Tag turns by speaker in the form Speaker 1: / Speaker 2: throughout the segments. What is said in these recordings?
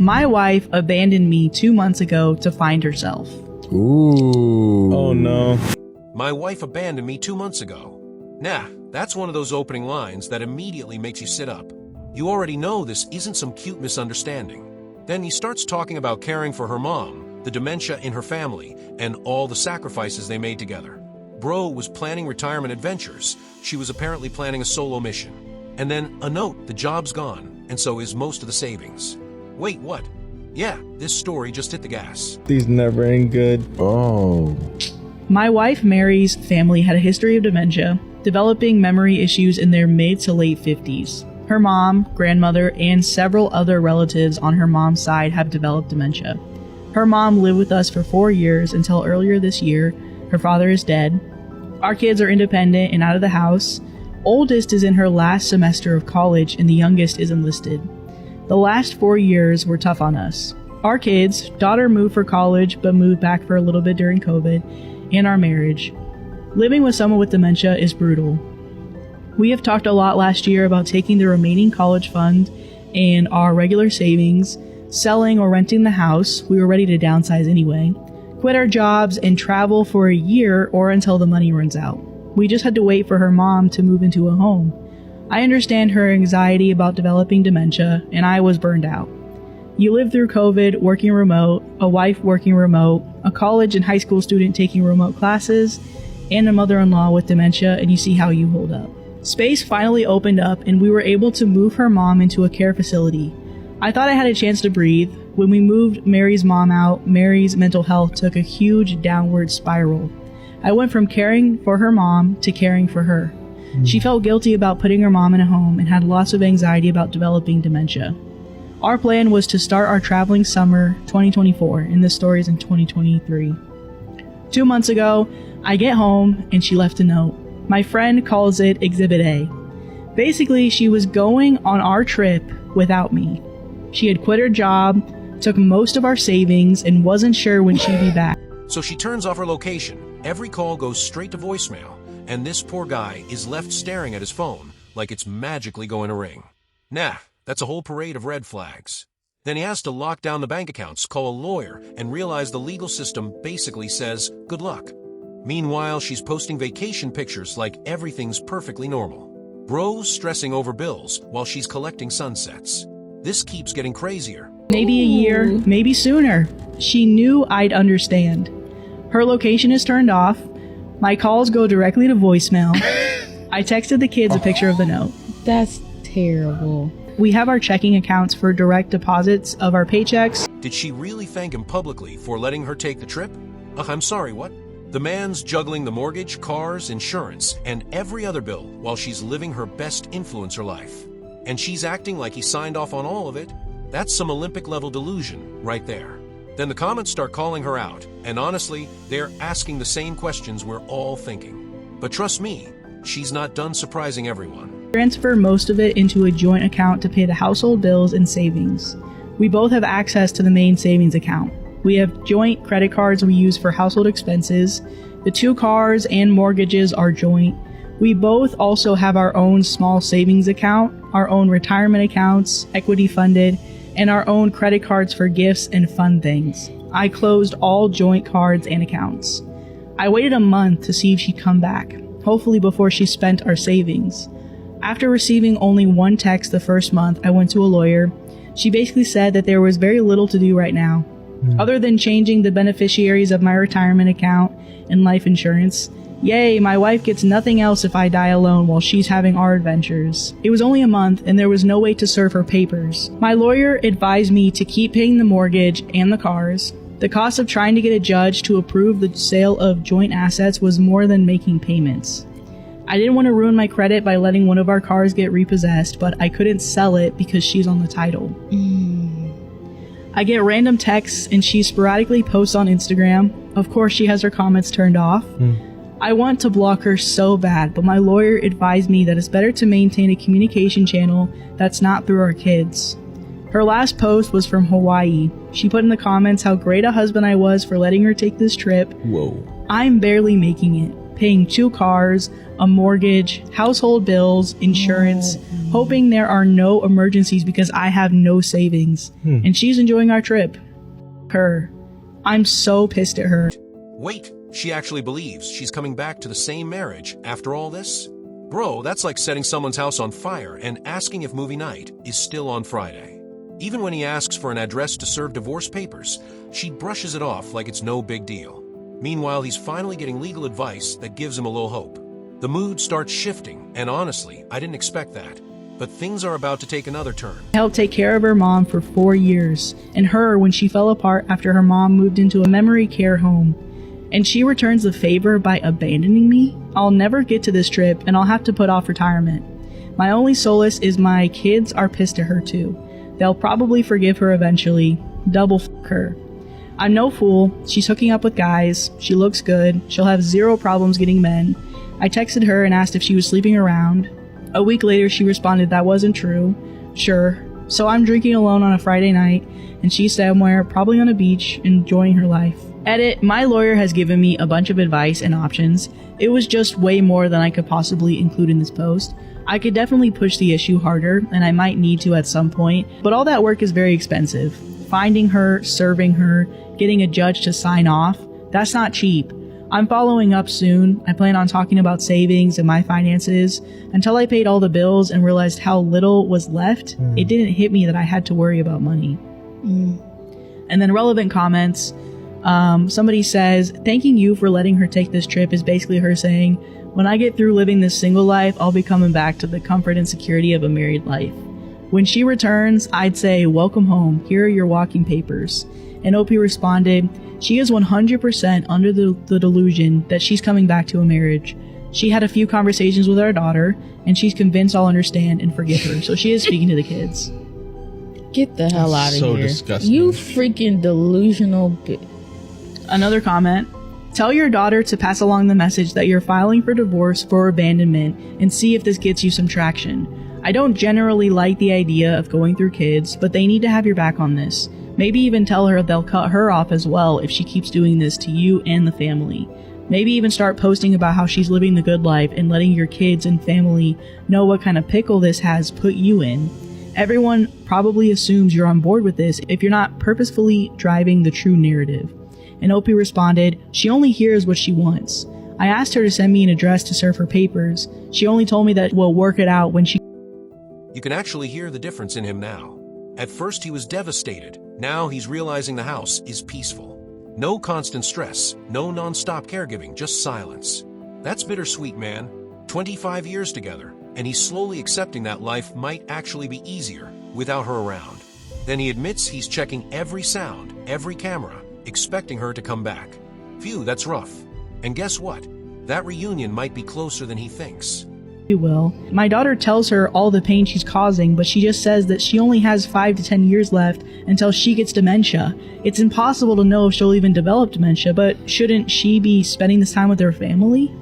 Speaker 1: My wife abandoned me 2 months ago to find herself.
Speaker 2: Ooh.
Speaker 3: Oh no.
Speaker 4: My wife abandoned me 2 months ago. Nah, that's one of those opening lines that immediately makes you sit up. You already know this isn't some cute misunderstanding. Then he starts talking about caring for her mom, the dementia in her family, and all the sacrifices they made together. Bro was planning retirement adventures. She was apparently planning a solo mission. And then a note, the job's gone, and so is most of the savings. Wait, what? Yeah, this story just hit the gas.
Speaker 3: These never end good.
Speaker 2: Oh.
Speaker 1: My wife Mary's family had a history of dementia, developing memory issues in their mid to late 50s. Her mom, grandmother, and several other relatives on her mom's side have developed dementia. Her mom lived with us for 4 years until earlier this year. Her father is dead. Our kids are independent and out of the house. Oldest is in her last semester of college and the youngest is enlisted. The last 4 years were tough on us. Our kids, daughter moved for college but moved back for a little bit during COVID, and our marriage. Living with someone with dementia is brutal. We have talked a lot last year about taking the remaining college fund and our regular savings, selling or renting the house. We were ready to downsize anyway, quit our jobs and travel for a year or until the money runs out. We just had to wait for her mom to move into a home. I understand her anxiety about developing dementia, and I was burned out. You live through COVID, working remote, a wife working remote, a college and high school student taking remote classes, and a mother-in-law with dementia, and you see how you hold up. Space finally opened up, and we were able to move her mom into a care facility. I thought I had a chance to breathe. When we moved Mary's mom out, Mary's mental health took a huge downward spiral. I went from caring for her mom to caring for her. She felt guilty about putting her mom in a home and had lots of anxiety about developing dementia. Our plan was to start our traveling summer 2024, and this story is in 2023. 2 months ago, I get home and she left a note. My friend calls it Exhibit A. Basically, she was going on our trip without me. She had quit her job, took most of our savings, and wasn't sure when she'd be back.
Speaker 4: So she turns off her location. Every call goes straight to voicemail, and this poor guy is left staring at his phone like it's magically going to ring. Nah, that's a whole parade of red flags. Then he has to lock down the bank accounts, call a lawyer, and realize the legal system basically says, good luck. Meanwhile, she's posting vacation pictures like everything's perfectly normal. Bro's stressing over bills while she's collecting sunsets. This keeps getting crazier.
Speaker 1: Maybe a year, maybe sooner. She knew I'd understand. Her location is turned off. My calls go directly to voicemail. I texted the kids a picture of the note.
Speaker 5: That's terrible.
Speaker 1: We have our checking accounts for direct deposits of our paychecks.
Speaker 4: Did she really thank him publicly for letting her take the trip? I'm sorry, what? The man's juggling the mortgage, cars, insurance, and every other bill while she's living her best influencer life. And she's acting like he signed off on all of it? That's some Olympic-level delusion right there. Then the comments start calling her out, and honestly, they're asking the same questions we're all thinking. But trust me, she's not done surprising everyone.
Speaker 1: Transfer most of it into a joint account to pay the household bills and savings. We both have access to the main savings account. We have joint credit cards we use for household expenses. The 2 cars and mortgages are joint. We both also have our own small savings account, our own retirement accounts, equity funded, and our own credit cards for gifts and fun things. I closed all joint cards and accounts. I waited a month to see if she'd come back, hopefully before she spent our savings. After receiving only 1 text the first month, I went to a lawyer. She basically said that there was very little to do right now, other than changing the beneficiaries of my retirement account and life insurance. Yay, my wife gets nothing else if I die alone while she's having our adventures. It was only a month and there was no way to serve her papers. My lawyer advised me to keep paying the mortgage and the cars. The cost of trying to get a judge to approve the sale of joint assets was more than making payments. I didn't want to ruin my credit by letting one of our cars get repossessed, but I couldn't sell it because she's on the title. I get random texts and she sporadically posts on Instagram. Of course, she has her comments turned off. I want to block her so bad, but my lawyer advised me that it's better to maintain a communication channel that's not through our kids. Her last post was from Hawaii. She put in the comments how great a husband I was for letting her take this trip.
Speaker 3: Whoa.
Speaker 1: I'm barely making it. paying 2 cars, a mortgage, household bills, insurance, hoping there are no emergencies because I have no savings. And she's enjoying our trip. Her. I'm so pissed at her.
Speaker 4: Wait, she actually believes she's coming back to the same marriage after all this? Bro, that's like setting someone's house on fire and asking if movie night is still on Friday. Even when he asks for an address to serve divorce papers, she brushes it off like it's no big deal. Meanwhile, he's finally getting legal advice that gives him a little hope. The mood starts shifting, and honestly, I didn't expect that. But things are about to take another turn.
Speaker 1: I helped take care of her mom for 4 years, and her when she fell apart after her mom moved into a memory care home. And she returns the favor by abandoning me? I'll never get to this trip, and I'll have to put off retirement. My only solace is my kids are pissed at her too. They'll probably forgive her eventually. Double f*** her. I'm no fool. She's hooking up with guys. She looks good. She'll have 0 problems getting men. I texted her and asked if she was sleeping around. A week later, she responded that wasn't true. Sure. So I'm drinking alone on a Friday night, and she's somewhere, probably on a beach, enjoying her life. Edit, my lawyer has given me a bunch of advice and options. It was just way more than I could possibly include in this post. I could definitely push the issue harder, and I might need to at some point, but all that work is very expensive. Finding her, serving her, getting a judge to sign off, that's not cheap. I'm following up soon. I plan on talking about savings and my finances. Until I paid all the bills and realized how little was left, it didn't hit me that I had to worry about money. And then relevant comments. Somebody says, thanking you for letting her take this trip is basically her saying, when I get through living this single life, I'll be coming back to the comfort and security of a married life. When she returns, I'd say, welcome home. Here are your walking papers. And OP responded, she is 100% under the delusion that she's coming back to a marriage. She had a few conversations with our daughter, and she's convinced I'll understand and forgive her. So she is speaking to the kids.
Speaker 5: Get the hell out of
Speaker 3: So
Speaker 5: here.
Speaker 3: disgusting.
Speaker 5: You freaking delusional bitch.
Speaker 1: Another comment. Tell your daughter to pass along the message that you're filing for divorce for abandonment and see if this gets you some traction. I don't generally like the idea of going through kids, but they need to have your back on this. Maybe even tell her they'll cut her off as well if she keeps doing this to you and the family. Maybe even start posting about how she's living the good life and letting your kids and family know what kind of pickle this has put you in. Everyone probably assumes you're on board with this if you're not purposefully driving the true narrative. And Opie responded, she only hears what she wants. I asked her to send me an address to serve her papers. She only told me that we'll work it out when she...
Speaker 4: You can actually hear the difference in him now. At first he was devastated. Now he's realizing the house is peaceful. No constant stress, no non-stop caregiving, just silence. That's bittersweet, man. 25 years together, and he's slowly accepting that life might actually be easier without her around. Then he admits he's checking every sound, every camera, expecting her to come back. Phew, that's rough. And guess what? That reunion might be closer than he thinks.
Speaker 1: will. My daughter tells her all the pain she's causing, but she just says that she only has 5 to 10 years left until she gets dementia. It's impossible to know if she'll even develop dementia, but shouldn't she be spending this time with her family?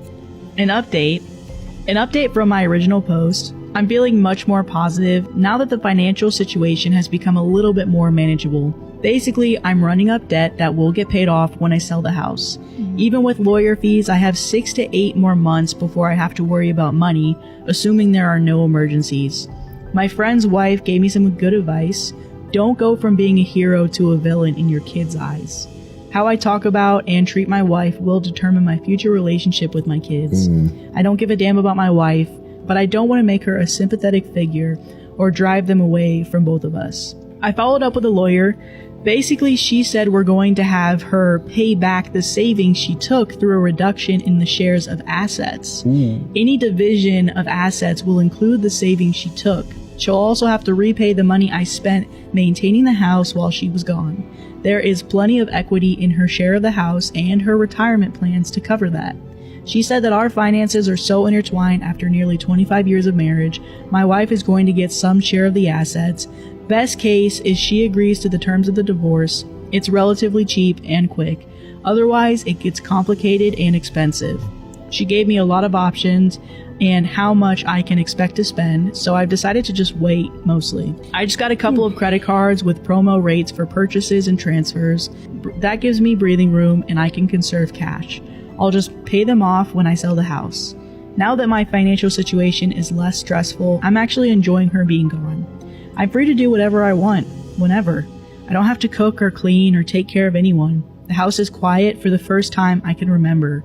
Speaker 1: An update from my original post. I'm feeling much more positive now that the financial situation has become a little bit more manageable. Basically, I'm running up debt that will get paid off when I sell the house. Even with lawyer fees, I have 6 to 8 more months before I have to worry about money, assuming there are no emergencies. My friend's wife gave me some good advice. Don't go from being a hero to a villain in your kids' eyes. How I talk about and treat my wife will determine my future relationship with my kids. I don't give a damn about my wife, but I don't want to make her a sympathetic figure or drive them away from both of us. I followed up with a lawyer. Basically, she said we're going to have her pay back the savings she took through a reduction in the shares of assets. Any division of assets will include the savings she took. She'll also have to repay the money I spent maintaining the house while she was gone. There is plenty of equity in her share of the house and her retirement plans to cover that. She said that our finances are so intertwined after nearly 25 years of marriage, my wife is going to get some share of the assets. Best case is she agrees to the terms of the divorce. It's relatively cheap and quick. Otherwise, it gets complicated and expensive. She gave me a lot of options and how much I can expect to spend, so I've decided to just wait, mostly. I just got a couple of credit cards with promo rates for purchases and transfers. That gives me breathing room and I can conserve cash. I'll just pay them off when I sell the house. Now that my financial situation is less stressful, I'm actually enjoying her being gone. I'm free to do whatever I want, whenever. I don't have to cook or clean or take care of anyone. The house is quiet for the first time I can remember.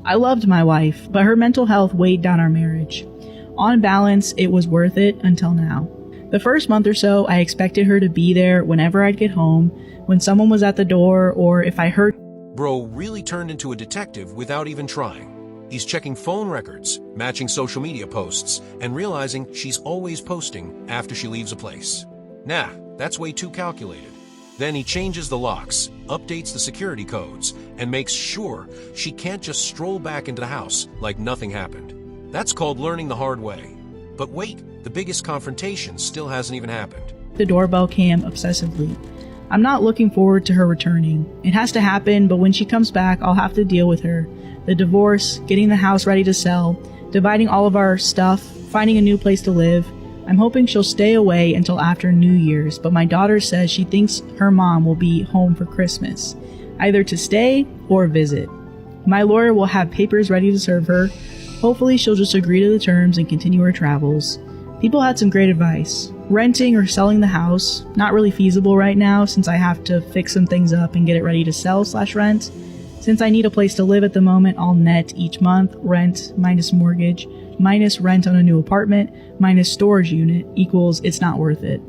Speaker 1: I loved my wife, but her mental health weighed down our marriage. On balance, it was worth it until now. The first month or so, I expected her to be there whenever I'd get home, when someone was at the door, or if I heard.
Speaker 4: Bro really turned into a detective without even trying. He's checking phone records, matching social media posts, and realizing she's always posting after she leaves a place. Nah, that's way too calculated. Then he changes the locks, updates the security codes, and makes sure she can't just stroll back into the house like nothing happened. That's called learning the hard way. But wait, the biggest confrontation still hasn't even happened.
Speaker 1: The doorbell cam obsessively. I'm not looking forward to her returning. It has to happen, but when she comes back, I'll have to deal with her. The divorce, getting the house ready to sell, dividing all of our stuff, finding a new place to live. I'm hoping she'll stay away until after New Year's, but my daughter says she thinks her mom will be home for Christmas, either to stay or visit. My lawyer will have papers ready to serve her. Hopefully she'll just agree to the terms and continue her travels. People had some great advice. Renting or selling the house, not really feasible right now since I have to fix some things up and get it ready to sell/rent. Since I need a place to live at the moment, I'll net each month rent minus mortgage minus rent on a new apartment minus storage unit equals it's not worth it.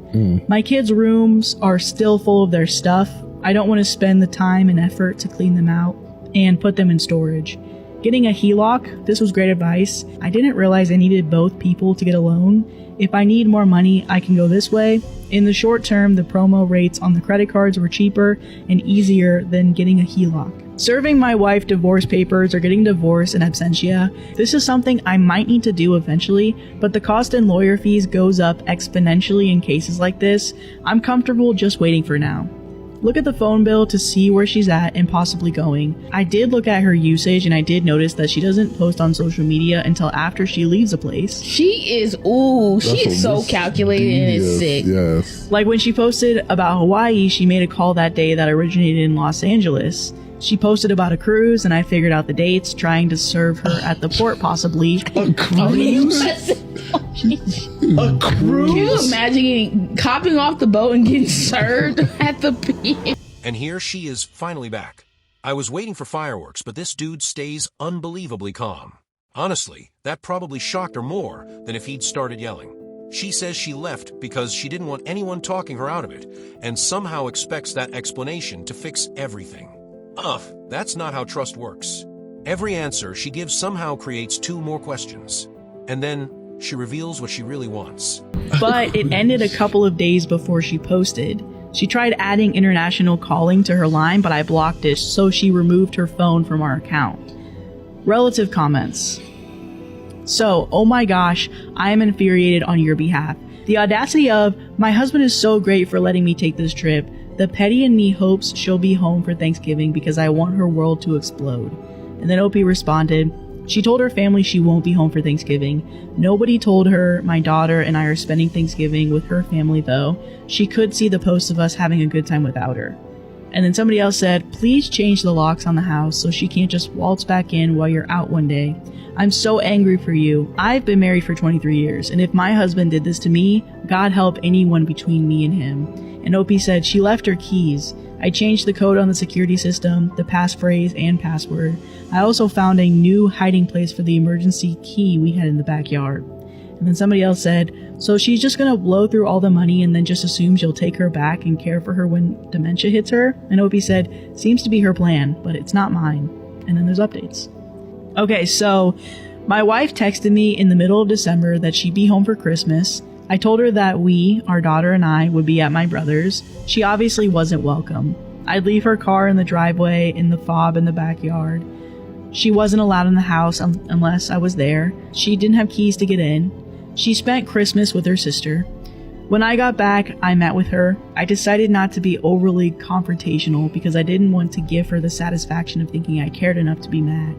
Speaker 1: My kids' rooms are still full of their stuff. I don't want to spend the time and effort to clean them out and put them in storage. Getting a HELOC, this was great advice. I didn't realize I needed both people to get a loan. If I need more money, I can go this way. In the short term, the promo rates on the credit cards were cheaper and easier than getting a HELOC. Serving my wife divorce papers or getting divorced in absentia, this is something I might need to do eventually, but the cost in lawyer fees goes up exponentially in cases like this. I'm comfortable just waiting for now. Look at the phone bill to see where she's at and possibly going. I did look at her usage and I did notice that she doesn't post on social media until after she leaves a place.
Speaker 5: She is so calculated and it's sick.
Speaker 2: Yes.
Speaker 1: Like when she posted about Hawaii, she made a call that day that originated in Los Angeles. She posted about a cruise and I figured out the dates, trying to serve her at the port possibly.
Speaker 2: A cruise? A cruise?
Speaker 5: Can you imagine hopping off the boat and getting served at the pier?
Speaker 4: And here she is finally back. I was waiting for fireworks, but this dude stays unbelievably calm. Honestly, that probably shocked her more than if he'd started yelling. She says she left because she didn't want anyone talking her out of it, and somehow expects that explanation to fix everything. Ugh, that's not how trust works. Every answer she gives somehow creates two more questions. And then she reveals what she really wants.
Speaker 1: But it ended a couple of days before she posted. She tried adding international calling to her line, but I blocked it, so she removed her phone from our account. Relative comments. So, oh my gosh, I am infuriated on your behalf. The audacity of, my husband is so great for letting me take this trip. The petty in me hopes she'll be home for Thanksgiving because I want her world to explode. And then Opie responded, she told her family she won't be home for Thanksgiving. Nobody told her my daughter and I are spending Thanksgiving with her family though. She could see the posts of us having a good time without her. And then somebody else said, please change the locks on the house so she can't just waltz back in while you're out one day. I'm so angry for you. I've been married for 23 years, and if my husband did this to me, God help anyone between me and him. And Opie said she left her keys. I changed the code on the security system, the passphrase, and password. I also found a new hiding place for the emergency key we had in the backyard. And then somebody else said, so she's just gonna blow through all the money and then just assume she'll take her back and care for her when dementia hits her? And Opie said, seems to be her plan, but it's not mine. And then there's updates. Okay, so my wife texted me in the middle of December that she'd be home for Christmas. I told her that we, our daughter and I, would be at my brother's. She obviously wasn't welcome. I'd leave her car in the driveway, in the fob in the backyard. She wasn't allowed in the house unless I was there. She didn't have keys to get in. She spent Christmas with her sister. When I got back, I met with her. I decided not to be overly confrontational because I didn't want to give her the satisfaction of thinking I cared enough to be mad.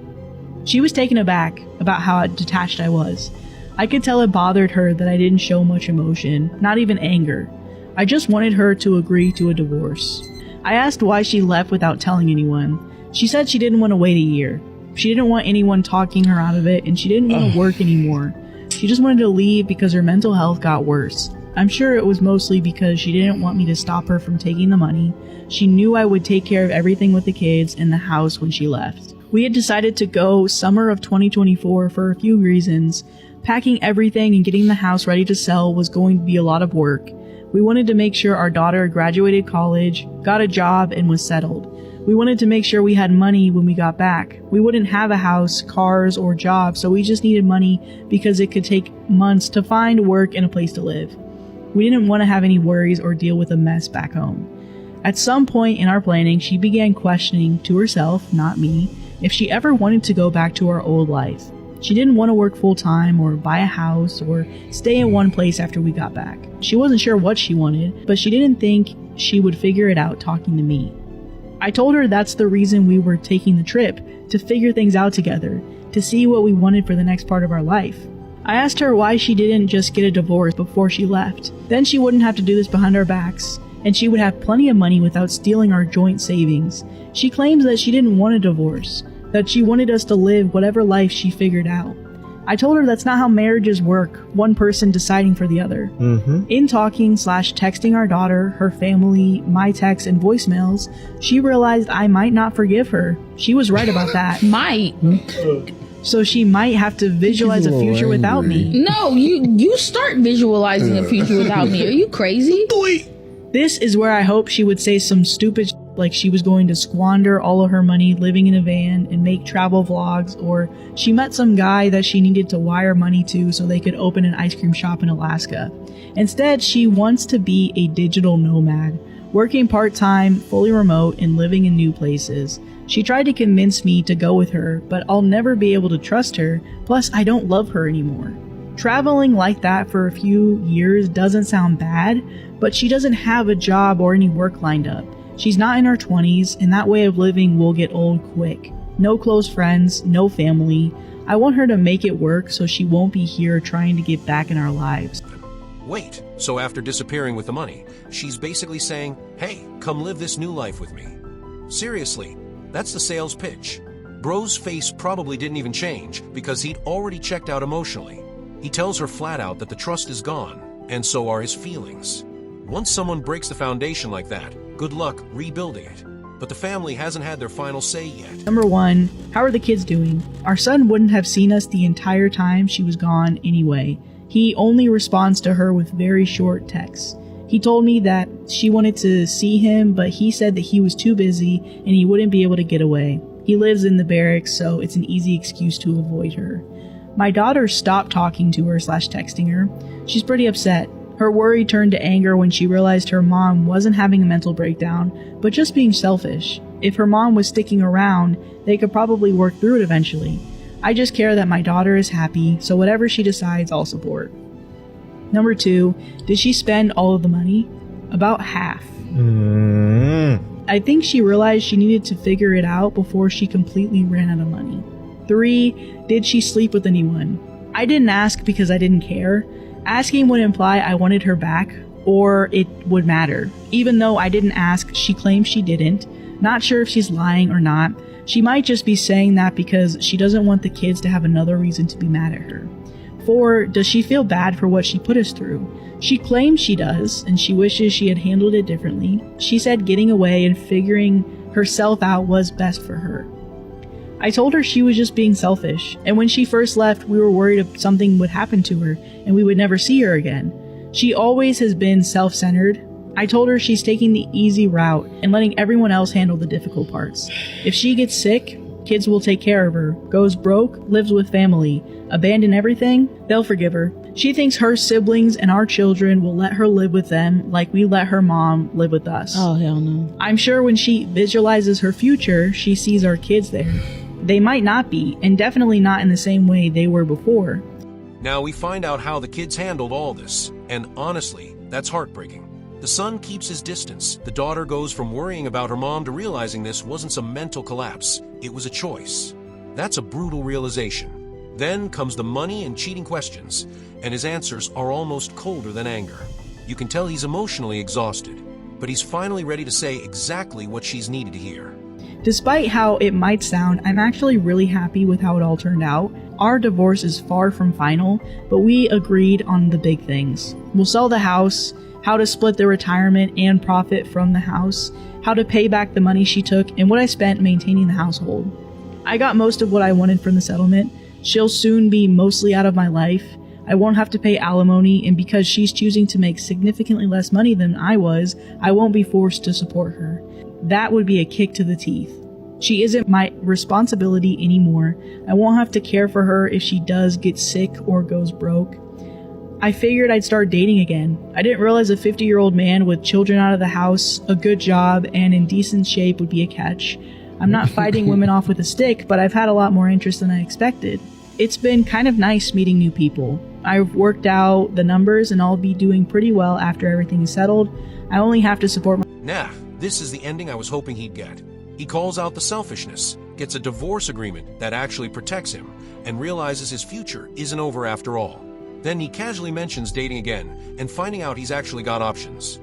Speaker 1: She was taken aback about how detached I was. I could tell it bothered her that I didn't show much emotion, not even anger. I just wanted her to agree to a divorce. I asked why she left without telling anyone. She said she didn't want to wait a year. She didn't want anyone talking her out of it, and she didn't want to work anymore. She just wanted to leave because her mental health got worse. I'm sure it was mostly because she didn't want me to stop her from taking the money. She knew I would take care of everything with the kids and the house when she left. We had decided to go summer of 2024 for a few reasons. Packing everything and getting the house ready to sell was going to be a lot of work. We wanted to make sure our daughter graduated college, got a job, and was settled. We wanted to make sure we had money when we got back. We wouldn't have a house, cars, or job, so we just needed money because it could take months to find work and a place to live. We didn't want to have any worries or deal with a mess back home. At some point in our planning, she began questioning to herself, not me, if she ever wanted to go back to our old life. She didn't want to work full-time or buy a house or stay in one place after we got back. She wasn't sure what she wanted, but she didn't think she would figure it out talking to me. I told her that's the reason we were taking the trip, to figure things out together, to see what we wanted for the next part of our life. I asked her why she didn't just get a divorce before she left. Then she wouldn't have to do this behind our backs, and she would have plenty of money without stealing our joint savings. She claims that she didn't want a divorce, that she wanted us to live whatever life she figured out. I told her that's not how marriages work, one person deciding for the other. In talking/texting our daughter, her family, my texts, and voicemails, she realized I might not forgive her. She was right about that.
Speaker 5: Might.
Speaker 1: So she might have to visualize a future without me.
Speaker 5: No, you start visualizing a future without me. Are you crazy?
Speaker 1: This is where I hope she would say some stupid like she was going to squander all of her money living in a van and make travel vlogs, or she met some guy that she needed to wire money to so they could open an ice cream shop in Alaska. Instead, she wants to be a digital nomad, working part-time, fully remote, and living in new places. She tried to convince me to go with her, but I'll never be able to trust her, plus I don't love her anymore. Traveling like that for a few years doesn't sound bad, but she doesn't have a job or any work lined up. She's not in her 20s, and that way of living will get old quick. No close friends, no family. I want her to make it work so she won't be here trying to get back in our lives.
Speaker 4: Wait, so after disappearing with the money, she's basically saying, hey, come live this new life with me. Seriously, that's the sales pitch. Bro's face probably didn't even change because he'd already checked out emotionally. He tells her flat out that the trust is gone, and so are his feelings. Once someone breaks the foundation like that, good luck rebuilding it. But the family hasn't had their final say yet.
Speaker 1: Number 1, how are the kids doing? Our son wouldn't have seen us the entire time she was gone anyway. He only responds to her with very short texts. He told me that she wanted to see him, but he said that he was too busy and he wouldn't be able to get away. He lives in the barracks, so it's an easy excuse to avoid her. My daughter stopped talking to her/texting her. She's pretty upset. Her worry turned to anger when she realized her mom wasn't having a mental breakdown, but just being selfish. If her mom was sticking around, they could probably work through it eventually. I just care that my daughter is happy, so whatever she decides, I'll support. Number 2, did she spend all of the money? About half. I think she realized she needed to figure it out before she completely ran out of money. 3, did she sleep with anyone? I didn't ask because I didn't care. Asking would imply I wanted her back, or it would matter. Even though I didn't ask, she claims she didn't. Not sure if she's lying or not. She might just be saying that because she doesn't want the kids to have another reason to be mad at her. 4, does she feel bad for what she put us through? She claims she does, and she wishes she had handled it differently. She said getting away and figuring herself out was best for her. I told her she was just being selfish, and when she first left, we were worried if something would happen to her and we would never see her again. She always has been self-centered. I told her she's taking the easy route and letting everyone else handle the difficult parts. If she gets sick, kids will take care of her. Goes broke, lives with family. Abandon everything, they'll forgive her. She thinks her siblings and our children will let her live with them like we let her mom live with us.
Speaker 5: Oh, hell no.
Speaker 1: I'm sure when she visualizes her future, she sees our kids there. They might not be, and definitely not in the same way they were before.
Speaker 4: Now we find out how the kids handled all this, and honestly, that's heartbreaking. The son keeps his distance. The daughter goes from worrying about her mom to realizing this wasn't some mental collapse. It was a choice. That's a brutal realization. Then comes the money and cheating questions, and his answers are almost colder than anger. You can tell he's emotionally exhausted, but he's finally ready to say exactly what she's needed to hear.
Speaker 1: Despite how it might sound, I'm actually really happy with how it all turned out. Our divorce is far from final, but we agreed on the big things. We'll sell the house, how to split the retirement and profit from the house, how to pay back the money she took, and what I spent maintaining the household. I got most of what I wanted from the settlement. She'll soon be mostly out of my life. I won't have to pay alimony, and because she's choosing to make significantly less money than I was, I won't be forced to support her. That would be a kick to the teeth. She isn't my responsibility anymore. I won't have to care for her if she does get sick or goes broke. I figured I'd start dating again. I didn't realize a 50-year-old man with children out of the house, a good job, and in decent shape would be a catch. I'm not fighting women off with a stick, but I've had a lot more interest than I expected. It's been kind of nice meeting new people. I've worked out the numbers and I'll be doing pretty well after everything is settled. I only have to support my...
Speaker 4: Nah, this is the ending I was hoping he'd get. He calls out the selfishness, gets a divorce agreement that actually protects him, and realizes his future isn't over after all. Then he casually mentions dating again, and finding out he's actually got options.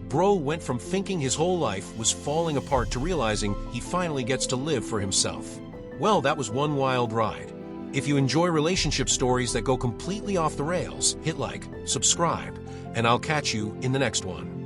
Speaker 4: Bro went from thinking his whole life was falling apart to realizing he finally gets to live for himself. Well, that was one wild ride. If you enjoy relationship stories that go completely off the rails, hit like, subscribe, and I'll catch you in the next one.